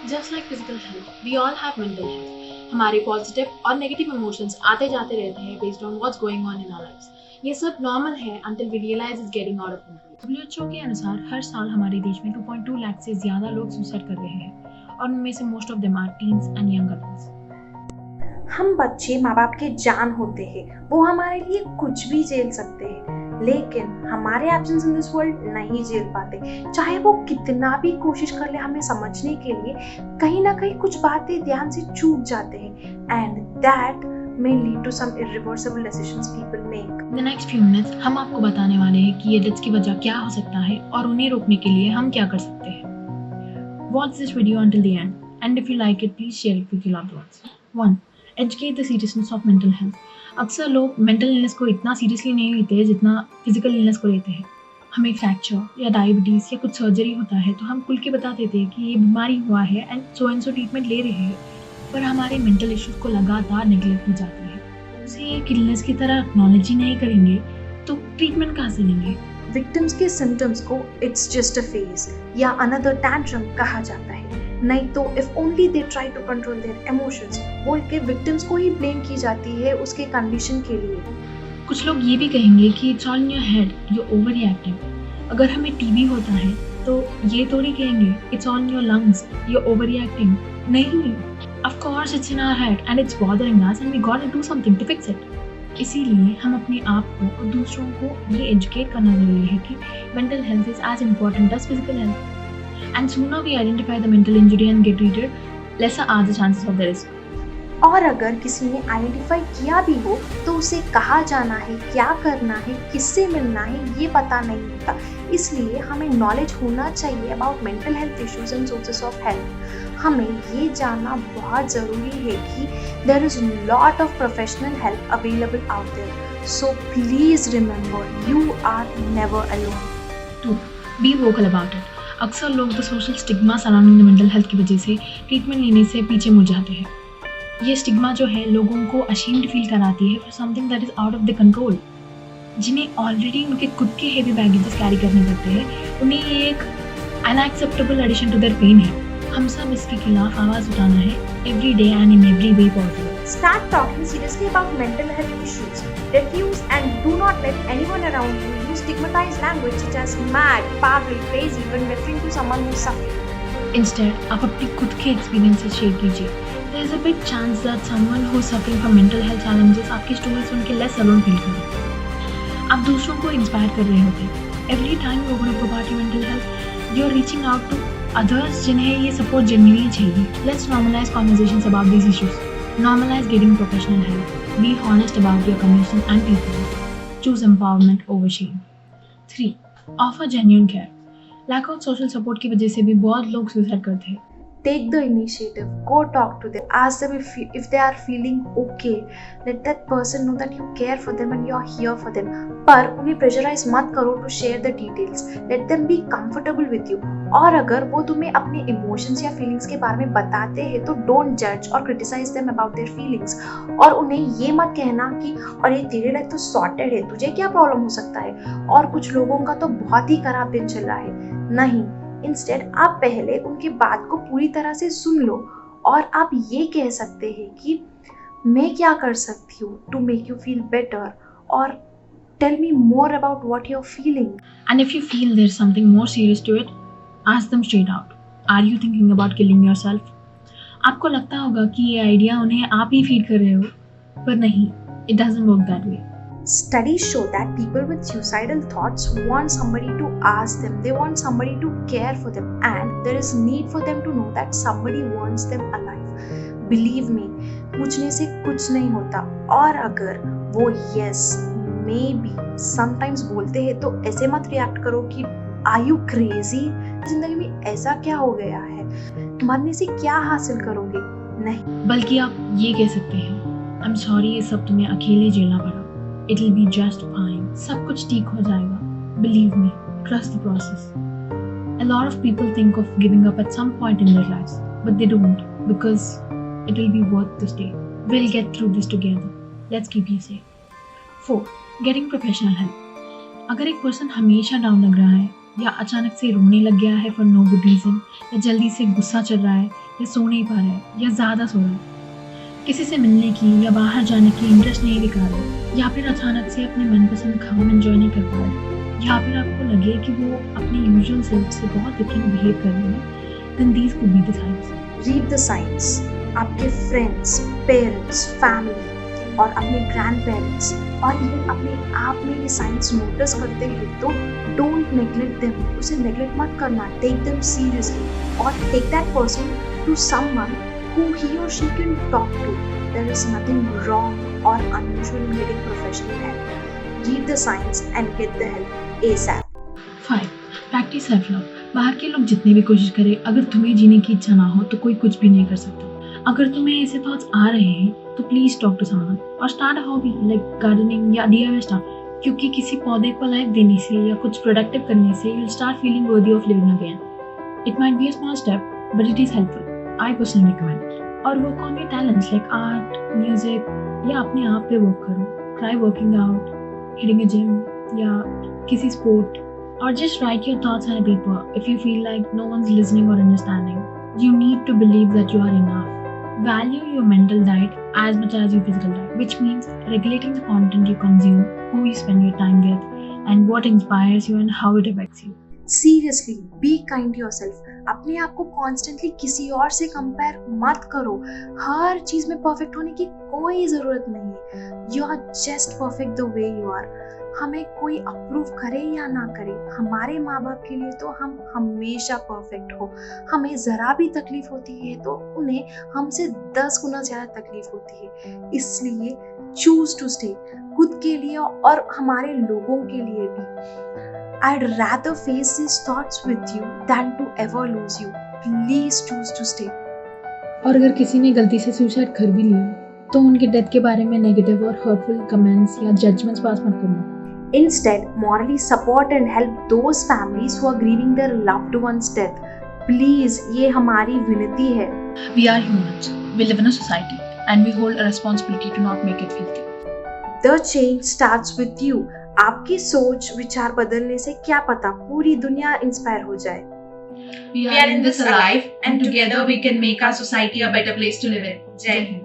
Just like physical health, we all have mental health. हमारे positive और negative emotions आते जाते रहते हैं based on what's going on in our lives. ये सब नॉर्मल है until we realize it's getting out of control। WHO के अनुसार हर साल हमारे देश में 2.2 लाख से ज्यादा लोग सुसाइड कर रहे हैं और उनमें से most of them are teens and young adults. हम बच्चे माँ बाप के जान होते हैं, वो हमारे लिए कुछ भी झेल सकते हैं, लेकिन हमारे एब्सेंस इन दिस वर्ल्ड नहीं झेल पाते। चाहे वो कितना भी कोशिश कर ले हमें समझने के लिए, कहीं ना कहीं कुछ बातें ध्यान से चूक जाते हैं and that may lead to some irreversible decisions people make. In the next few minutes हम आपको बताने वाले हैं कि ये डेथ्स की वजह क्या हो सकता है और उन्हें रोकने के लिए हम क्या कर सकते हैं। Watch this video until the end and if you like it please share it with your loved ones. 1. Educate the seriousness of mental health. अक्सर लोग मेंटल इलनेस को इतना सीरियसली नहीं लेते हैं जितना फिजिकल इलनेस को लेते हैं। हमें फ्रैक्चर या डायबिटीज या कुछ सर्जरी होता है तो हम खुल के बता देते हैं कि ये बीमारी हुआ है एंड सो ट्रीटमेंट ले रहे हैं, पर हमारे मेंटल इश्यूज को लगातार नेग्लेक्ट की जाती है। उसे एक इलनेस की तरह एक्नॉलेज ही नहीं करेंगे तो ट्रीटमेंट कहाँ से लेंगे। विक्टिम्स के सिम्टम्स को इट्स जस्ट अ फेज या अनदर टैंट्रम कहा जाता है, नहीं तो if only they try to control their emotions बोल के विक्टिम्स को ही ब्लेम की जाती है उसके कंडीशन के लिए। कुछ लोग ये भी कहेंगे कि it's all in your head, you overreacting. अगर हमें टीबी होता है तो ये थोड़ी कहेंगे it's all in your lungs, you overreacting. नहीं, of course it's in our head and it's bothering us and we got to do something to fix it. इसीलिए हम अपने आप को और दूसरों को ये एजुकेट करना जरूरी है कि mental health is as important as physical health. And sooner we identify the mental injury and get treated, lesser are the chances of the risk. और अगर किसी ने आइडेंटिफाई किया भी हो तो उसे कहाँ जाना है, क्या करना है, किससे मिलना है, ये पता नहीं होता। इसलिए हमें नॉलेज होना चाहिए about mental health issues and sources of health. हमें ये जानना बहुत ज़रूरी है कि there is lot of professional help available out there, so please remember you are never alone. 2. Be vocal about it. अक्सर लोग the social stigma surrounding the mental health की वजह से ट्रीटमेंट लेने से पीछे मुड़ जाते हैं। ये स्टिग्मा जो है लोगों को अशेम्ड फील कराती है for something that is out of the control. जिन्हें ऑलरेडी उनके खुद के हेवी बैगेजेस कैरी करने पड़ते हैं, उन्हें ये एक unacceptable addition to their pain है। हम सब इसके खिलाफ आवाज़ उठाना है every day and in every way possible. Start talking seriously about mental health issues. Refuse and do not let anyone around you use stigmatized language such as mad, pagal, crazy when referring to someone who is suffering. Instead, आप अपने खुद के experiences share कीजिए। There is a big chance that someone who is suffering from mental health challenges आपकी story सुन के less alone feel करें। आप दूसरों को इंस्पायर कर रहे होते हैं। Every time you open up about your mental health, you are reaching out to others जिन्हें ये support genuinely चाहिए। Let's normalize conversations about these issues. Normalize getting professional help. Be honest about your condition and people. Choose empowerment over shame. 3. Offer genuine care. Lack of social support की वजह से भी बहुत लोग suicide करते हैं। Take the initiative. Go talk to them. Ask them if they are feeling okay. Let that person know that you care for them and you are here for them. पर उन्हें प्रेशराइज मत करो to share the details. Let them be comfortable with you. और अगर वो तुम्हें अपने emotions या फीलिंग्स के बारे में बताते हैं तो डोंट जज और criticise them about their feelings. और उन्हें ये मत कहना कि अरे तेरे लाइफ तो सॉर्टेड है, तुझे क्या प्रॉब्लम हो सकता है और कुछ लोगों का तो बहुत ही खराब दिन चल रहा है। नहीं, इंस्टेड आप पहले उनकी बात को पूरी तरह से सुन लो और आप ये कह सकते हैं कि मैं क्या कर सकती हूँ to make you feel better और tell me more about what you are feeling. And if you feel there's something more serious to it, ask them straight out. Are you thinking about killing yourself? आपको लगता होगा कि ये idea उन्हें आप ही feed कर रहे हो, पर नहीं, it doesn't work that way. Studies show that people with suicidal thoughts want somebody to ask them, they want somebody to care for them, and there is need for them to know that somebody wants them alive. Believe me, पूछने से कुछ नहीं होता और अगर वो yes, maybe, sometimes बोलते हैं तो ऐसे मत रिएक्ट करो कि are you crazy? जिंदगी में ऐसा क्या हो गया है, मरने से क्या हासिल करोगे? नहीं, बल्कि आप ये कह सकते हैं I'm sorry ये सब तुम्हें अकेले झेलना पड़ा। It'll be just fine. सब कुछ ठीक हो जाएगा। Believe me, trust the process. A lot of people think of giving up at some point in their lives, but they don't because it will be worth the stay. We'll get through this together. Let's keep you safe. 4. Getting professional help. अगर एक person हमेशा down लग रहा है या अचानक से रोने लग गया है फॉर नो गुड रीज़न, या जल्दी से गुस्सा चल रहा है, या सो नहीं पा रहा है, या ज़्यादा सो रहा है, किसी से मिलने की या बाहर जाने की इंटरेस्ट नहीं दिखा रहा है, या फिर अचानक से अपने मनपसंद खाना एंजॉय नहीं कर पा रहा है, या फिर आपको लगे कि वो अपनी यूजुअल सेल्फ से बहुत डिफरेंट बिहेव कर रहे हैं, then these could be the science. Read the science. आपके फ्रेंड्स, पेरेंट्स, फैमिली और अपने ग्रैंड पेरेंट्स और इवन अपने आप में ये साइंस नोटिस करते हैं तो डोंट नेग्लेक्ट देम। उसे नेग्लेक्ट मत करना, टेक देम सीरियसली और take that person to someone who he or she can talk to. There is nothing wrong or unusual in getting professional help. Read the signs and get the help ASAP. 5. Practice self love. बाहर के लोग जितनी भी कोशिश करें, अगर तुम्हें जीने की इच्छा ना हो तो कोई कुछ भी नहीं कर सकता। अगर तुम्हें ऐसे थॉट्स आ रहे हैं तो प्लीज टॉक टू समवन और start a hobby like gardening या DIY स्टार्ट, क्योंकि किसी पौधे को लाइफ देने से या कुछ प्रोडक्टिव करने से you will start feeling worthy of living again. It might be a small step but it is helpful. I personally recommend. और work on your talents like art, music, या अपने आप पे वर्क करो। Try working out, hitting a gym या किसी sport, और just write your thoughts on a paper if you feel like no one's listening और understanding. You need to believe that you are enough. Value your mental diet as much as your physical diet, which means regulating the content you consume, who you spend your time with, and what inspires you and how it affects you. Seriously, be kind to yourself. अपने आप को constantly किसी और से compare मत करो। हर चीज में परफेक्ट होने की कोई जरूरत नहीं है। You are just perfect the way you are. हमें कोई अप्रूव करे या ना करे, हमारे माँ बाप के लिए तो हम हमेशा परफेक्ट हो। हमें जरा भी तकलीफ होती है तो उन्हें हमसे 10 गुना ज्यादा तकलीफ होती है। इसलिए चूज टू स्टे, खुद के लिए और हमारे लोगों के लिए भी। I'd rather face these thoughts with you than to ever lose you. Please choose to stay. और अगर किसी ने गलती से सुसाइड कर भी लिया तो उनके डेथ के बारे में नेगेटिव और हर्टफुल कमेंट्स या जजमेंट्स पास मत करना। Instead, morally support and help those families who are grieving their loved one's death. Please, ये हमारी विनती है। We are humans. We live in a society and we hold a responsibility to not make it filthy. The change starts with you. आपकी सोच विचार बदलने से क्या पता पूरी दुनिया इंस्पायर हो जाए। We are in this alive and together we can make our society a better place to live in. Jai Hind.